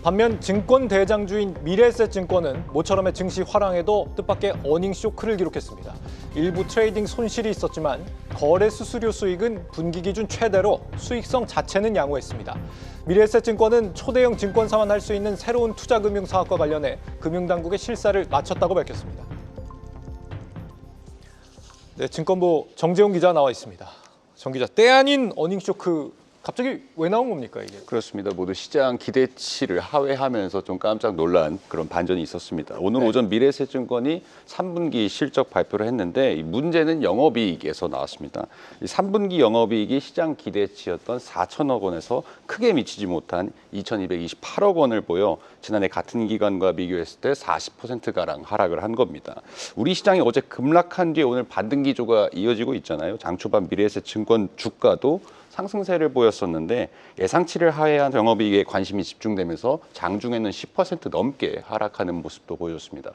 반면 증권 대장주인 미래에셋증권은 모처럼의 증시 화랑에도 뜻밖의 어닝 쇼크를 기록했습니다. 일부 트레이딩 손실이 있었지만 거래 수수료 수익은 분기 기준 최대로 수익성 자체는 양호했습니다. 미래에셋증권은 초대형 증권사만 할 수 있는 새로운 투자금융 사업과 관련해 금융당국의 실사를 마쳤다고 밝혔습니다. 네, 증권부 정재훈 기자 나와 있습니다. 정 기자, 때 아닌 어닝 쇼크 갑자기 왜 나온 겁니까 이게? 그렇습니다. 모두 시장 기대치를 하회하면서 좀 깜짝 놀란 그런 반전이 있었습니다. 오늘 오전 미래에셋증권이 3분기 실적 발표를 했는데 이 문제는 영업이익에서 나왔습니다. 이 3분기 영업이익이 시장 기대치였던 4천억 원에서 크게 미치지 못한 2,228억 원을 보여 지난해 같은 기간과 비교했을 때 40%가량 하락을 한 겁니다. 우리 시장이 어제 급락한 뒤에 오늘 반등 기조가 이어지고 있잖아요. 장 초반 미래에셋증권 주가도 상승세를 보였었는데 예상치를 하회한 영업이익에 관심이 집중되면서 장중에는 10% 넘게 하락하는 모습도 보여줬습니다.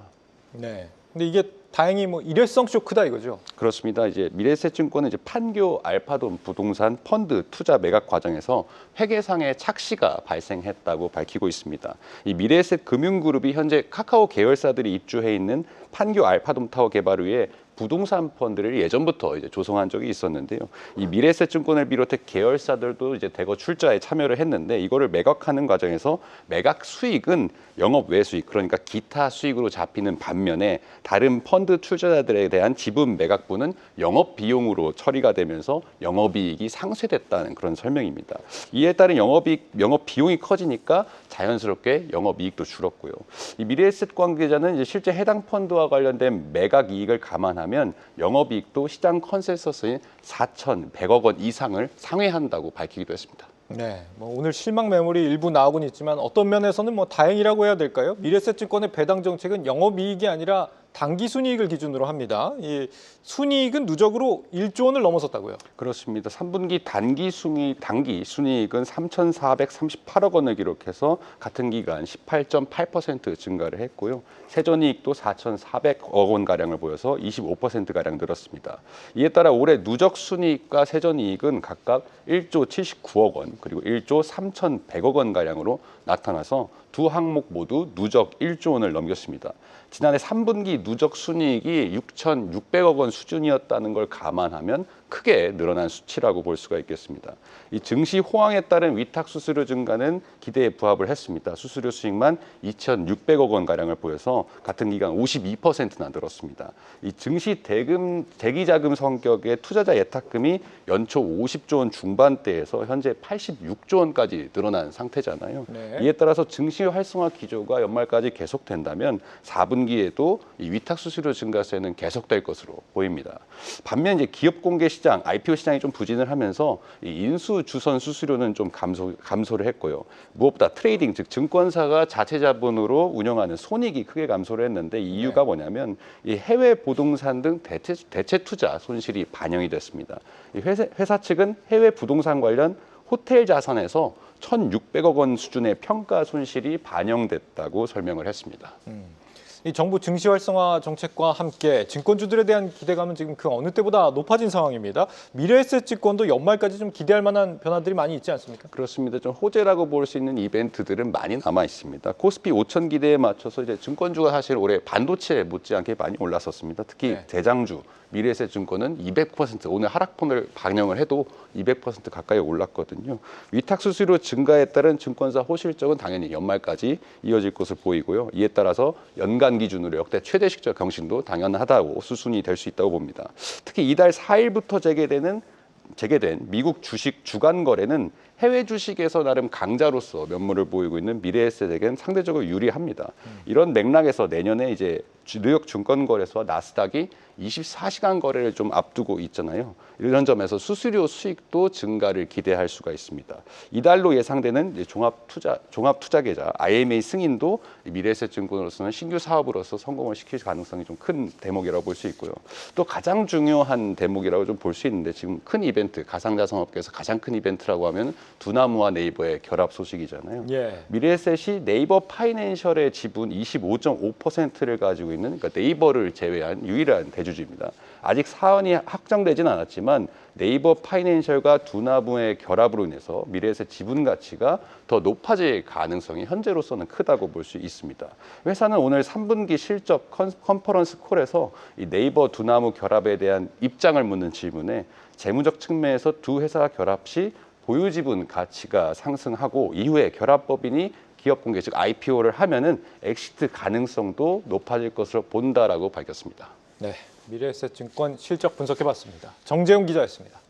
네. 근데 이게 다행히 뭐 일회성 쇼크다 이거죠? 그렇습니다. 이제 미래에셋증권은 이제 판교 알파돔 부동산 펀드 투자 매각 과정에서 회계상의 착시가 발생했다고 밝히고 있습니다. 이 미래에셋 금융그룹이 현재 카카오 계열사들이 입주해 있는 판교 알파돔 타워 개발을 위해 부동산 펀드를 예전부터 이제 조성한 적이 있었는데요. 이 미래에셋증권을 비롯해 계열사들도 이제 대거 출자에 참여를 했는데 이거를 매각하는 과정에서 매각 수익은 영업 외수익, 그러니까 기타 수익으로 잡히는 반면에 다른 펀드 투자자들에 대한 지분 매각분은 영업 비용으로 처리가 되면서 영업이익이 상쇄됐다는 그런 설명입니다. 이에 따른 영업 비용이 커지니까 자연스럽게 영업이익도 줄었고요. 이 미래에셋 관계자는 이제 실제 해당 펀드와 관련된 매각 이익을 감안하면 영업이익도 시장 컨센서스인 4,100억 원 이상을 상회한다고 밝히기도 했습니다. 네, 뭐 오늘 실망 매물이 일부 나오곤 있지만 어떤 면에서는 뭐 다행이라고 해야 될까요? 미래에셋증권의 배당 정책은 영업이익이 아니라 당기 순이익을 기준으로 합니다. 이 순이익은 누적으로 1조 원을 넘어섰다고요? 그렇습니다. 3분기 단기 순이익은 3,438억 원을 기록해서 같은 기간 18.8% 증가를 했고요. 세전이익도 4,400억 원가량을 보여서 25%가량 늘었습니다. 이에 따라 올해 누적 순이익과 세전이익은 각각 1조 79억 원 그리고 1조 3,100억 원가량으로 나타나서 두 항목 모두 누적 1조 원을 넘겼습니다. 지난해 3분기 누적 순이익이 6,600억 원 수준이었다는 걸 감안하면 크게 늘어난 수치라고 볼 수가 있겠습니다. 이 증시 호황에 따른 위탁 수수료 증가는 기대에 부합을 했습니다. 수수료 수익만 2,600억 원 가량을 보여서 같은 기간 52%나 늘었습니다. 이 증시 대기자금 성격의 투자자 예탁금이 연초 50조 원 중반대에서 현재 86조 원까지 늘어난 상태잖아요. 네. 이에 따라서 증시 활성화 기조가 연말까지 계속된다면 4분기에도 이 위탁 수수료 증가세는 계속될 것으로 보입니다. 반면 이제 기업 공개 시장, IPO 시장이 좀 부진을 하면서 이 인수 주선 수수료는 좀 감소를 했고요. 무엇보다 트레이딩, 즉 증권사가 자체 자본으로 운영하는 손익이 크게 감소를 했는데 이 이유가 뭐냐면 이 해외 부동산 등 대체 투자 손실이 반영이 됐습니다. 이 회사 측은 해외 부동산 관련 호텔 자산에서 1,600억 원 수준의 평가 손실이 반영됐다고 설명을 했습니다. 이 정부 증시 활성화 정책과 함께 증권주들에 대한 기대감은 지금 그 어느 때보다 높아진 상황입니다. 미래에셋증권도 연말까지 좀 기대할 만한 변화들이 많이 있지 않습니까? 그렇습니다. 좀 호재라고 볼 수 있는 이벤트들은 많이 남아 있습니다. 코스피 5천 기대에 맞춰서 이제 증권주가 사실 올해 반도체 못지않게 많이 올랐었습니다. 특히 대장주 미래에셋증권은 200% 오늘 하락폭을 반영을 해도 200% 가까이 올랐거든요. 위탁 수수료 증가에 따른 증권사 호실적은 당연히 연말까지 이어질 것으로 보이고요. 이에 따라서 연간 기준으로 역대 최대 실적 경신도 당연하다고 수순이 될 수 있다고 봅니다. 특히 이달 4일부터 재개된 미국 주식 주간 거래는 해외 주식에서 나름 강자로서 면모를 보이고 있는 미래에셋에겐 상대적으로 유리합니다. 이런 맥락에서 내년에 이제 뉴욕 증권거래소와 나스닥이 24시간 거래를 좀 앞두고 있잖아요. 이런 점에서 수수료 수익도 증가를 기대할 수가 있습니다. 이달로 예상되는 종합투자계좌 IMA 승인도 미래에셋증권으로서는 신규 사업으로서 성공을 시킬 가능성이 좀 큰 대목이라고 볼 수 있고요. 또 가장 중요한 대목이라고 좀 볼 수 있는데 지금 큰 이벤트, 가상자산업계에서 가장 큰 이벤트라고 하면 두나무와 네이버의 결합 소식이잖아요. 미래에셋이 네이버 파이낸셜의 지분 25.5%를 가지고 있는 그러니까 네이버를 제외한 유일한 대주주입니다. 아직 사안이 확정되진 않았지만 네이버 파이낸셜과 두나무의 결합으로 인해서 미래에셋 지분 가치가 더 높아질 가능성이 현재로서는 크다고 볼 수 있습니다. 회사는 오늘 3분기 실적 컨퍼런스 콜에서 이 네이버 두나무 결합에 대한 입장을 묻는 질문에 재무적 측면에서 두 회사가 결합 시 보유 지분 가치가 상승하고 이후에 결합법인이 기업 공개 즉 IPO를 하면은 엑시트 가능성도 높아질 것으로 본다라고 밝혔습니다. 네, 미래에셋증권 실적 분석해봤습니다. 정재훈 기자였습니다.